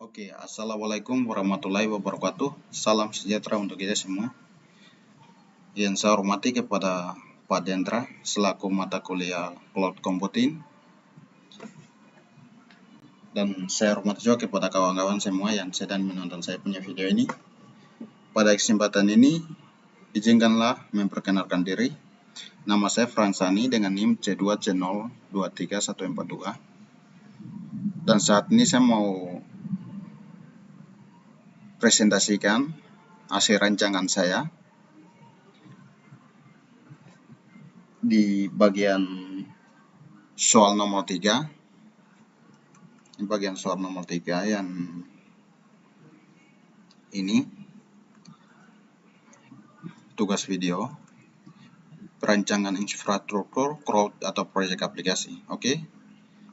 Oke, Assalamualaikum warahmatullahi wabarakatuh. Salam sejahtera untuk kita semua. Yang saya hormati kepada Pak Dendra selaku mata kuliah Cloud Computing. Dan saya hormati juga kepada kawan-kawan semua yang sedang menonton saya punya video ini. Pada kesempatan ini, izinkanlah memperkenalkan diri. Nama saya Fransani dengan NIM C2C023142. Dan saat ini saya mau presentasikan hasil rancangan saya di bagian soal nomor 3. Di bagian soal nomor 3 yang ini tugas video perancangan infrastruktur cloud atau proyek aplikasi. Oke.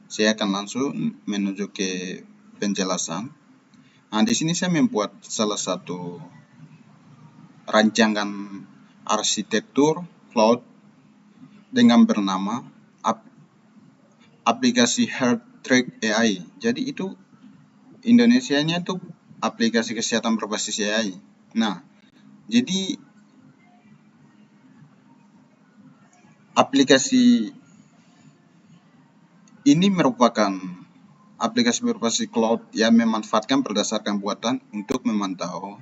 Saya akan langsung menuju ke penjelasan. Nah, di sini saya membuat salah satu rancangan arsitektur cloud dengan bernama aplikasi Healthtrack AI. Jadi itu Indonesianya itu aplikasi kesehatan berbasis AI. Nah, jadi aplikasi ini merupakan aplikasi berbasis cloud yang memanfaatkan berdasarkan buatan untuk memantau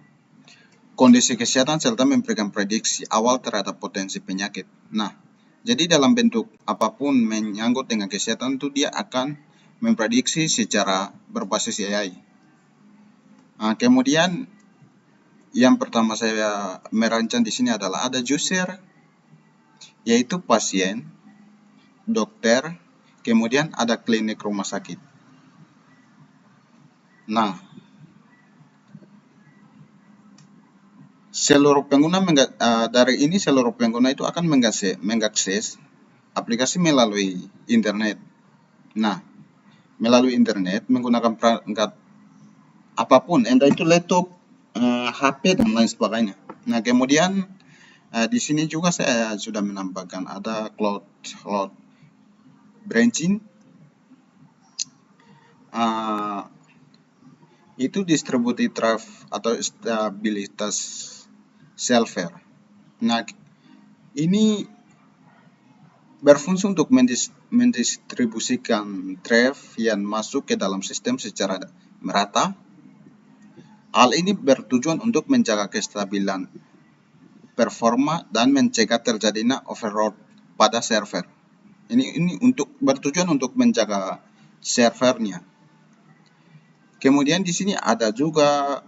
kondisi kesehatan serta memberikan prediksi awal terhadap potensi penyakit. Nah, jadi dalam bentuk apapun menyangkut dengan kesehatan itu dia akan memprediksi secara berbasis AI. Nah, kemudian yang pertama saya merancang di sini adalah ada user, yaitu pasien, dokter, kemudian ada klinik rumah sakit. Nah, seluruh pengguna dari ini seluruh pengguna itu akan mengakses aplikasi melalui internet. Nah, melalui internet menggunakan perangkat apapun, entah itu laptop, HP dan lain sebagainya. Nah, kemudian di sini juga saya sudah menambahkan ada cloud branching. Itu distributed drive atau stabilitas server. Nah, ini berfungsi untuk mendistribusikan drive yang masuk ke dalam sistem secara merata. Hal ini bertujuan untuk menjaga kestabilan performa dan mencegah terjadinya overload pada server. Ini bertujuan untuk menjaga servernya. Kemudian di sini ada juga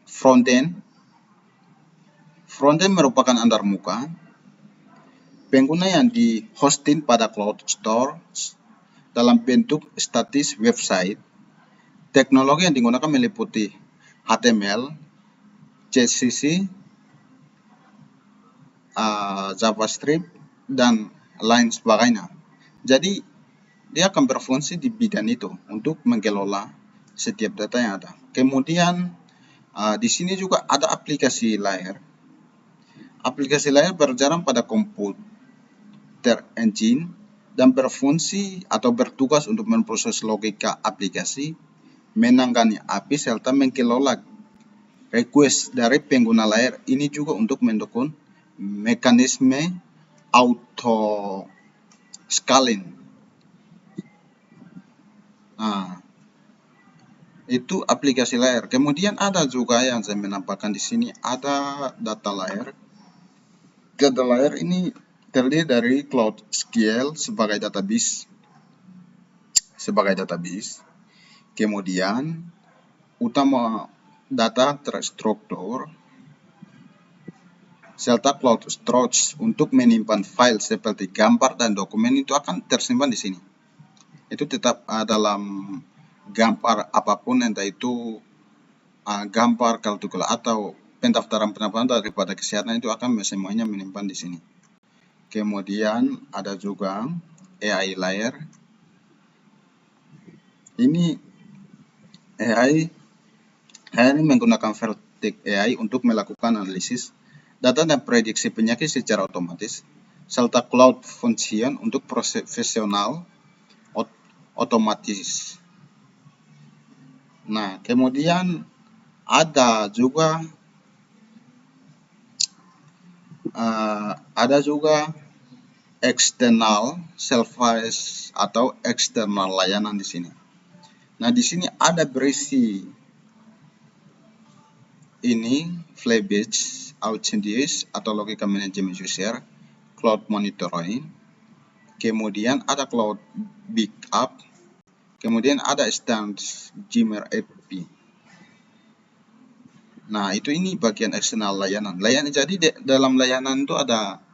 frontend. Frontend merupakan antarmuka pengguna yang di hosting pada cloud store dalam bentuk statis website. Teknologi yang digunakan meliputi HTML, CSS, JavaScript, dan lain sebagainya. Jadi dia akan berfungsi di bidang itu untuk mengelola setiap data yang ada. Kemudian di sini juga ada aplikasi layer. Aplikasi layer berjalan pada komputer engine dan berfungsi atau bertugas untuk memproses logika aplikasi, menangani API serta mengelola request dari pengguna layer. Ini juga untuk mendukung mekanisme auto scaling. Nah, itu aplikasi layer. Kemudian ada juga yang saya menampakkan di sini ada data layer. Data layer ini terdiri dari Cloud SQL sebagai database. Kemudian utama data terstruktur serta Cloud Storage untuk menyimpan file seperti gambar dan dokumen itu akan tersimpan di sini. Itu tetap dalam gambar apapun, entah itu gambar kalkulator atau pendaftaran daripada kesehatan, itu akan semuanya menyimpan di sini. Kemudian ada juga AI layer. Ini AI ini menggunakan Vertex AI untuk melakukan analisis data dan prediksi penyakit secara otomatis, serta cloud function untuk profesional otomatis. Nah, kemudian ada juga eksternal service atau eksternal layanan di sini. Nah, di sini ada berisi ini Flybase, Authentication atau logika manajemen user, cloud monitoring, kemudian ada cloud backup, kemudian ada instance Gmail API. Nah, ini bagian eksternal layanan. Jadi dalam layanan itu ada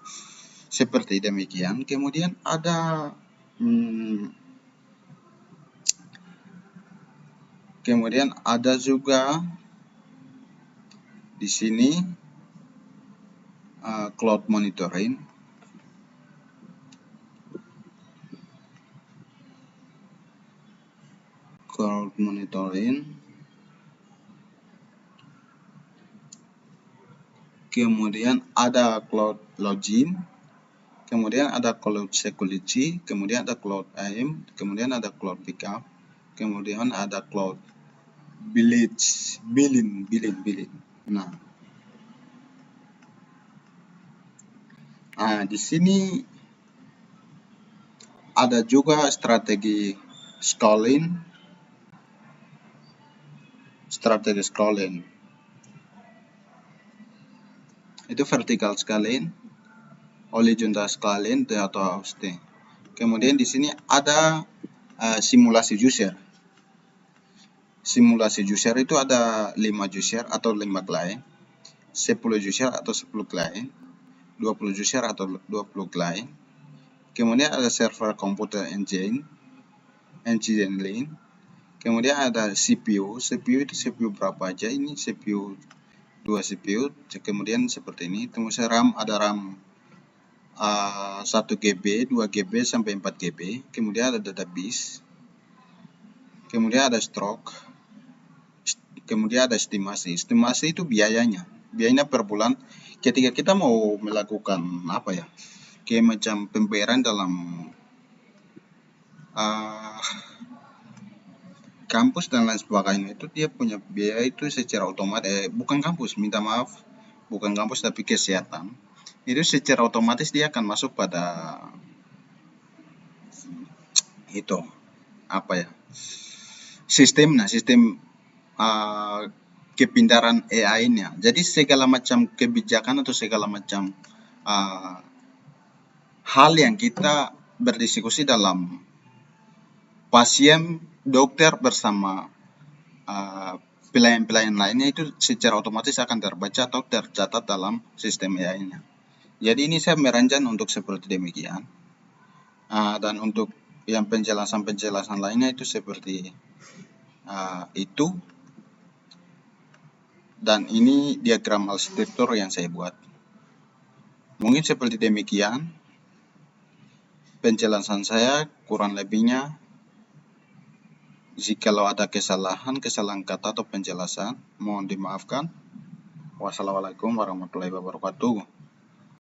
seperti demikian. Kemudian ada juga di sini cloud monitoring. Kemudian ada cloud login, kemudian ada cloud security, kemudian ada cloud IAM, kemudian ada cloud backup, kemudian ada cloud billing. Nah, di sini ada juga strategi scaling. Itu vertical scaling, horizontal scaling atau hosting. Kemudian di sini ada simulasi user. Simulasi user itu ada 5 user atau 5 client, 10 user atau 10 client, 20 user atau 20 client. Kemudian ada server computer engine link. Kemudian ada CPU itu CPU berapa aja, ini CPU 2 CPU, kemudian seperti ini. Kemudian RAM, ada RAM 1 GB, 2 GB sampai 4 GB. Kemudian ada database. Kemudian ada stroke. Kemudian ada estimasi. Estimasi itu biayanya per bulan. Ketika kita mau melakukan kayak macam pembayaran dalam kampus dan lain sebagainya, itu dia punya biaya itu secara otomatis, bukan kampus tapi kesehatan, itu secara otomatis dia akan masuk pada sistem kepintaran AI-nya. Jadi segala macam kebijakan atau segala macam hal yang kita berdiskusi dalam pasien, dokter bersama pelayan-pelayan lainnya, itu secara otomatis akan terbaca atau tercatat dalam sistem AI-nya. Jadi ini saya merancang untuk seperti demikian. Dan untuk yang penjelasan lainnya itu seperti itu. Dan ini diagram arsitektur yang saya buat. Mungkin seperti demikian penjelasan saya, kurang lebihnya. Jikalau ada kesalahan kata atau penjelasan, mohon dimaafkan. Wassalamualaikum warahmatullahi wabarakatuh.